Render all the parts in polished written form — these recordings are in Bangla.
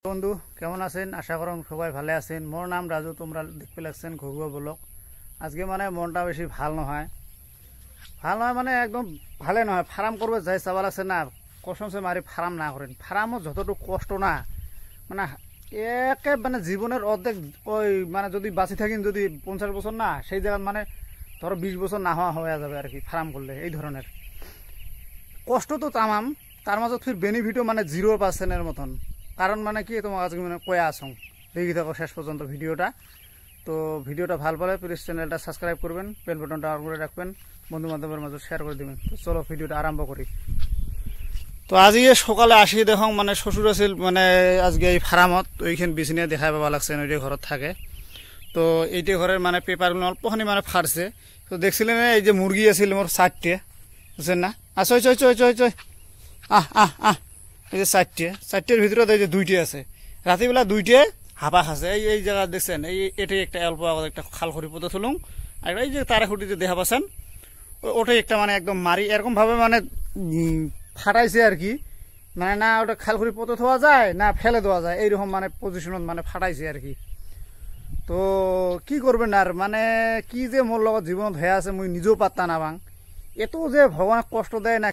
বন্ধু কেমন আছেন? আশা করুন সবাই ভালো আছেন। মোর নাম রাজু, তোমরা দেখতে লাগছেন ঘরুয়া ব্লগ। আজকে মানে মনটা বেশি ভাল নহয় মানে একদম ভালে নহয়। ফার্ম করবে যাই চাবার আছে না, কসমসে মারি ফার্ম না করেন। ফার্মও যতটুকু কষ্ট না, মানে একে মানে জীবনের অর্ধেক ওই মানে যদি বাঁচি থাকিন যদি 50 বছর না, সেই জায়গায় মানে ধরো 20 বছর না হওয়া হয়ে যাবে আর কি। ফার্ম করলে এই ধরনের কষ্ট তো তামাম, তার মাঝে ফির বেনিফিটও মানে 0% মতন। কারণ মানে কি তোমার আজকে মানে কয়ে আসুন, দেখি থাকো শেষ পর্যন্ত ভিডিওটা। তো ভিডিওটা ভালো পালে প্লিজ চ্যানেলটা সাবস্ক্রাইব করবেন, বেল বাটনটা অন করে রাখবেন, বন্ধু বান্ধবের মাঝে শেয়ার করে দেবেন। তো চলো ভিডিওটা আরম্ভ করি। তো আজকে সকালে আসি দেখুন মানে শ্বশুর আছিল মানে আজকে এই ফার্মত ওইখানে বিছনিয়ে দেখা পাবা লাগছে, ওইটা ঘরত থাকে। তো এইটা ঘরের মানে পেপারগুলো অল্পখানি মানে ফাটছে। তো দেখছিলেন এই যে মুরগি আছিল মোর 4টে, বুঝছেন না? চয় চয় চয় চয় চয় আহ আহ আহ এই যে 4টের ভিতরে এই যে 2টে আছে। রাত্রিবেলা 2টে হাপা খাচ্ছে। এই জায়গা দেখছেন, এটাই একটা অল্প একটা খাল খড়ি পথে তুলুন, আর এই যে তারা খুঁটিতে দেখা পাচ্ছেন ওটাই একটা মানে একদম মারি এরকম ভাবে মানে ফাটাইছে আর কি। মানে না ওটা খাল খড়ি পথে থোয়া যায় না ফেলে দেওয়া যায়, এইরকম মানে পজিশনত মানে ফাটাইছে আর কি। তো কি করবেন আর মানে কি যে মোর লগত জীবনত হয়ে আছে মুই নিজেও পাত্তা না পাং। এত যে ভগবান কষ্ট দেয় না,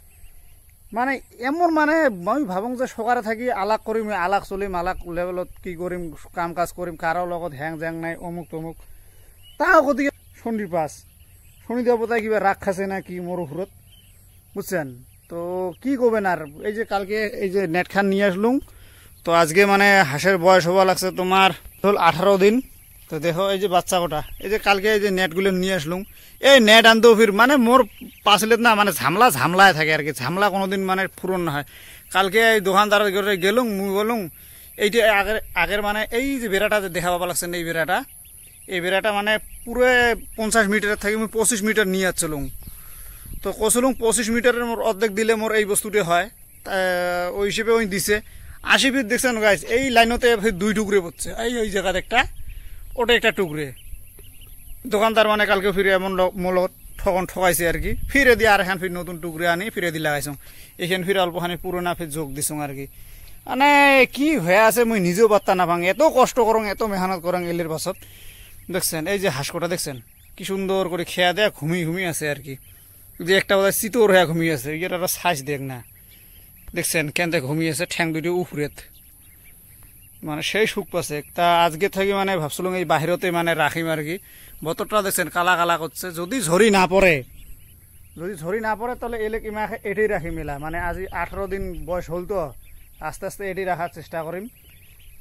মানে এমন মানে আমি ভাবুন যে সকালে থাকি আলাক করিম, আলাক চলিম, আলাক লেভেলত কি করিম, কাম কাজ করিম, কারো লগত হ্যাং জ্যাং নাই, অমুক তমুক। তাও গতিকে শনির পাস শনি দেবতায় কিবা রাগ খাছে না কি মোর উপরত, বুঝছেন? তো কি করবেন আর। এই যে কালকে এই যে নেট খান নিয়ে আসলুম। তো আজকে মানে হাঁসের বয়স হওয়া লাগছে তোমার 18 দিন। তো দেখো এই যে বাচ্চা কটা, এই যে কালকে এই যে নেটগুলো নিয়ে আসলুম। এই নেট আনতেও ফির মানে মোর পাঁচলেত না মানে ঝামলায় থাকে আর কি। ঝামলা কোনোদিন মানে পূরণ না হয়। কালকে এই দোকানদারের ঘরে গেলুম, মুই বলুম এইটা আগের মানে এই যে বেড়াটা যে দেখা পাবা লাগছেন, এই বেড়াটা মানে পুরো 50 মিটারের থাকি মুই 25 মিটার নিয়ে যাচ্ছিলুম। তো কছিলুম 25 মিটারের মোর অর্ধেক দিলে মোর এই বস্তুটি হয়, ওই হিসেবে ওই দিছে 80 ফিট। দেখছেন গাইস, এই লাইনতে 2 টুকরে পড়ছে, এই জায়গাতে একটা, ওটা একটা টুকরে। দোকানদার মানে কালকে ফিরে এমন মলত ঠকাইছে আর কি। ফিরে দিয়ে আর এখান ফির নতুন টুকরে আনি ফিরে দিয়ে লাগাইছো। এখান ফিরে অল্পখানি পুরোনা ফির যোগ দিছো আর কি। মানে কি হয়ে আছে মুই নিজেও পাত্তা না ভাঙ। এত কষ্ট করং, এত মেহনত করং এলের পাছত। দেখছেন এই যে হাঁসকটা দেখছেন কি সুন্দর করে খেয়া দেয়া ঘুমিয়ে আছে আর কি। যে একটা বোধ হয় চিতর হয়ে ঘুমিয়ে আছে, এটা সাইজ দেখ না। দেখছেন কেনতে ঘুমিয়ে আছে, ঠ্যাং দুটি উফরেত, মানে সেই সুখ পাচ্ছে। তা আজকে থেকে মানে ভাবছিলাম এই বাহিরতে মানে রাখিম আর কি। বতরটা দেখছেন কালা কালা করছে। যদি ঝরি না পড়ে তাহলে এলে কিমা এটাই রাখি মেলা। মানে আজি 18 দিন বয়স হল, তো আস্তে আস্তে এটি রাখার চেষ্টা করিম।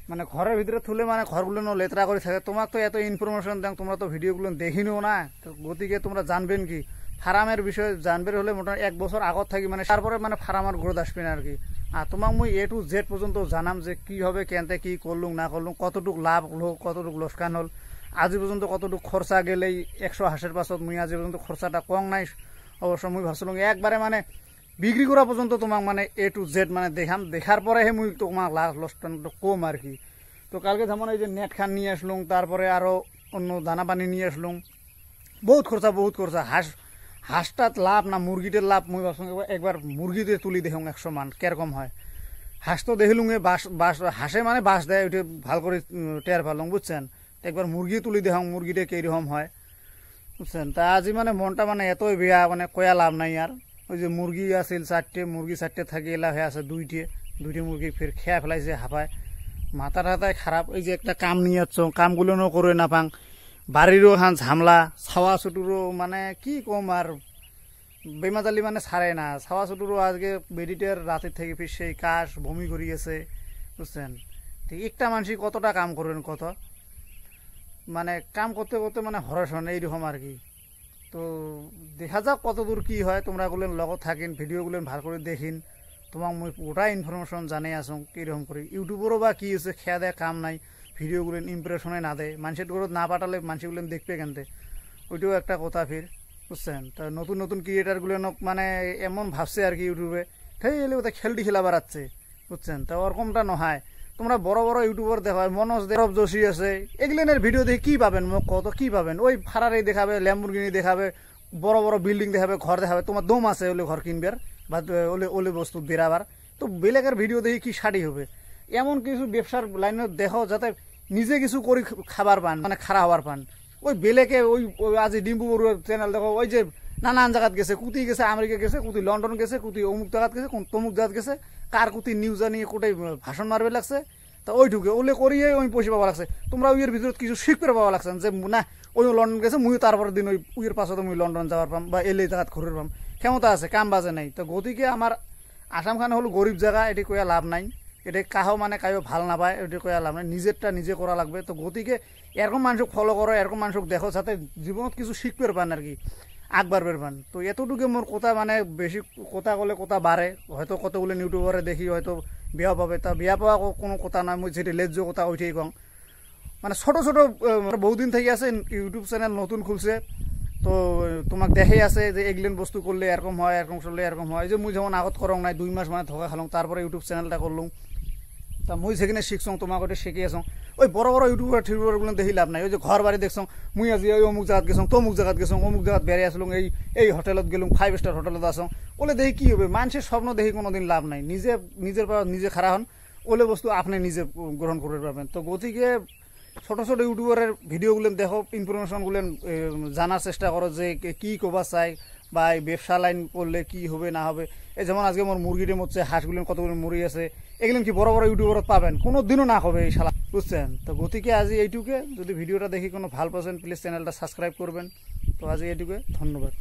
মানে ঘরের ভিতরে তুলে মানে ঘরগুলো লেতরা করে থাকে। তোমার তো এত ইনফরমেশন দেন, তোমরা তো ভিডিওগুলো দেখিনিও না। তো গতিকে তোমরা জানবেন কি ফার্মের বিষয়ে জানবে হলে মোটামুটি 1 বছর আগত থাকি মানে তারপরে মানে ফার্মার গ্রোথ আসবে না আর কি। আর তোমাক মুই A to Z পর্যন্ত জানাম যে কি হবে, কেনতে কি করলুম না করলুম, কতটুকু লাভ হল, কতটুকু লোকসান হল, আজি পর্যন্ত কতটুকু খরচা গেলেই 100 হাঁসের পাছত মুই আজি পর্যন্ত খরচাটা কম নাই। অবশ্য মুই ভাবছিলাম একবারে মানে বিক্রি করা পর্যন্ত তোমাক মানে A to Z মানে দেখার পরেহে মুই তোমাক লাভ লোকসানটা কম আর কি। তো কালকে যেমন এই যে নেট খান নিয়ে আসলুম, তারপরে আরো অন্য দানা পানি নিয়ে আসলুম। বহুত খরচা। হাঁসটাত লাভ না মুরগিটার লাভ, মুই ভাবছিলাম একবার মুরগিতে তুলি দেখুন 100 মান কেরকম হয়। হাঁস তো দেখিলুম হাঁসে মানে বাঁশ দেয়, ওইটা ভাল করে টের পালুম, বুঝছেন? একবার মুরগি তুলি দেখুন মুরগিটা কিরকম হয়, বুঝছেন? তা আজি মানে মনটা মানে এতই বেয়া, মানে কয়া লাভ নাই আর। ওই যে মুরগি আছিল 4টে, মুরগি 4টে থাকি এলা হয়ে আছে 2টে মুরগি ফের খেয়া ফেলাইছে হাঁপায়, মাথা টাথায় খারাপ। এই যে একটা কাম নিয়ে যাচ্ছ, কামগুলো করে না পাং, বাড়িরও হান ঝামলা, ছাওয়া ছুটুরও মানে কি কম আর। বেমাজালি মানে ছাড়ে না, ছাওয়া ছুটুরও আজকে বেডিটের রাতের থেকে ফির সেই কাশ বমি করিয়েছে, বুঝছেন? ঠিক একটা মানুষ কতটা কাম করবেন, কত মানে কাম করতে করতে মানে হরসন এইরকম আর কি। তো দেখা যাক কত দূর কি হয়। তোমরা গুলেন লগত থাকিন, ভিডিওগুলেন ভাল করে দেখিন, তোমাক মই ওটা ইনফরমেশন জানাই আসুন কিরকম করে। ইউটিউবেরও বা কি হচ্ছে, খেয়া দেয় কাম নাই, ভিডিওগুলো ইমপ্রেশনে না দেয়, মানুষের ঘরত না পাঠালে মানুষগুলো দেখবে কেনতে, ওইটাও একটা কথা ফির, বুঝছেন? তা নতুন ক্রিয়েটারগুলো মানে এমন ভাবছে আর কি ইউটিউবে, সেই এলে ওটা খেলটি খেলা বাড়াচ্ছে, বুঝছেন? তা ওরকমটা নহয়। তোমরা বড় ইউটিউবার দেখা, মনোজ দেব যোশী আছে, এগুলেনের ভিডিও দেখে কি পাবেন, মোক কত কি পাবেন? ওই ফারারি দেখাবে, ল্যাম্বরগিনি দেখাবে, বড় বিল্ডিং দেখাবে, ঘর দেখাবে। তোমার দম আছে ওলে ঘর কিনবার বা ওলে বস্তু বেরাবার। তো বেলেগের ভিডিও দেখে কি শাড়ি হবে? এমন কিছু ব্যবসার লাইনে দেখো যাতে নিজে কিছু করে খাবার পান, মানে খারা হওয়ার পান। ওই বেলেকে ওই আজি ডিম্বু বড়ুয়ার চ্যানেল দেখো, ওই যে নানান জায়গাত গেছে, কুতি গেছে আমেরিকা গেছে, কুতি লন্ডন গেছে, কুতি অমুক জায়গাত গেছে, তমুক জায়গাত গেছে, কার কুতি নিউজ আনিয়ে কোটাই ভাষণ মারবে লাগছে। তা ওইটুকে ওলে করিয়ে ওই পয়সা পাওয়া লাগছে। তোমরা ওইয়ের ভিতরে কিছু শিখতে পাওয়া লাগছে যে না ওই লন্ডন গেছে, মুই তারপরের দিন ওই উইয়ের পাশে মুই লন্ডন যাওয়ার পাম বা এলে জায়গাত ঘুরের পাম, ক্ষমতা আছে, কাম বাজে নাই। তো গতিকে আমার আসাম খান হলো গরিব জায়গা, এটি কয়া লাভ নাই। এটা কাহো মানে কায়ো ভাল না পায়, এটি কয়া লাভ নাই, নিজেরটা নিজে করা লাগবে। তো গতিকে এরকম মানুষক ফলো করো, এরকম মানুষক দেখো, যাতে জীবনত কিছু শিখতে পান আর কি, আগবাড়বের পান। তো এতটুকু মোর কথা, মানে বেশি কথা কলে কথা বাড়ে, হয়তো কতগুলো ইউটিউবারে দেখি হয়তো বিয়া পাবে, তা বিয়া পাওয়া কোনো কথা নয়, মই যেটি লেজ্জ কথা ওইটাই কম। মানে ছোট ছোট বহুদিন থেকে আছে ইউটিউব চ্যানেল নতুন খুলছে, তো তোমাক দেখাই আছে যে এগুলেন বস্তু করলে এরকম হয়, এরকম চললে এরকম হয়। যে মুই যেমন আগত করং নাই 2 মাস মানে ধোকা খালং, তারপরে ইউটিউব চ্যানেলটা করলুম। তা মুই সেখানে শিখছং, তোমাকে ওটা শিখে আসং। ওই বড় বড় ইউটিউবারগুলো দেখি লাভ নাই। ওই যে ঘর বাড়ি দেখছং, মুই আজি ওই অমুক জায়গাত গেছং, তমুক জায়গাত গেছং, অমুক জায়গাত বেড়ে আসলুম, এই হোটেলত গেলুম, 5 স্টার হোটেলত আসং। ওলে দেখি কি হবে, মানুষের স্বপ্ন দেখি কোনোদিন লাভ নাই। নিজের পর নিজে খাড়া হন, ওলে বস্তু আপনি নিজে গ্রহণ করতে পারবেন। তো গতিকে ছোট ছোট ইউটিউবারের ভিডিওগুলো দেখো, ইনফরমেশনগুলো জানার চেষ্টা করো যে কি কবা চাই বা এই ব্যবসা লাইন করলে কি হবে না হবে। এই যেমন আজকে আমার মুরগিটা মরছে, হাঁসগুলো কতগুলো মুরগি আছে, এগুলো কি বড় বড় ইউটিউবারত পাবেন, কোনো দিনও না হবে এই শালা, বুঝছেন। তো গতিকে আজি এইটুকে, যদি ভিডিওটা দেখি কোনো ভাল পাচ্ছেন প্লিজ চ্যানেলটা সাবস্ক্রাইব করবেন। তো আজি এইটুকে, ধন্যবাদ।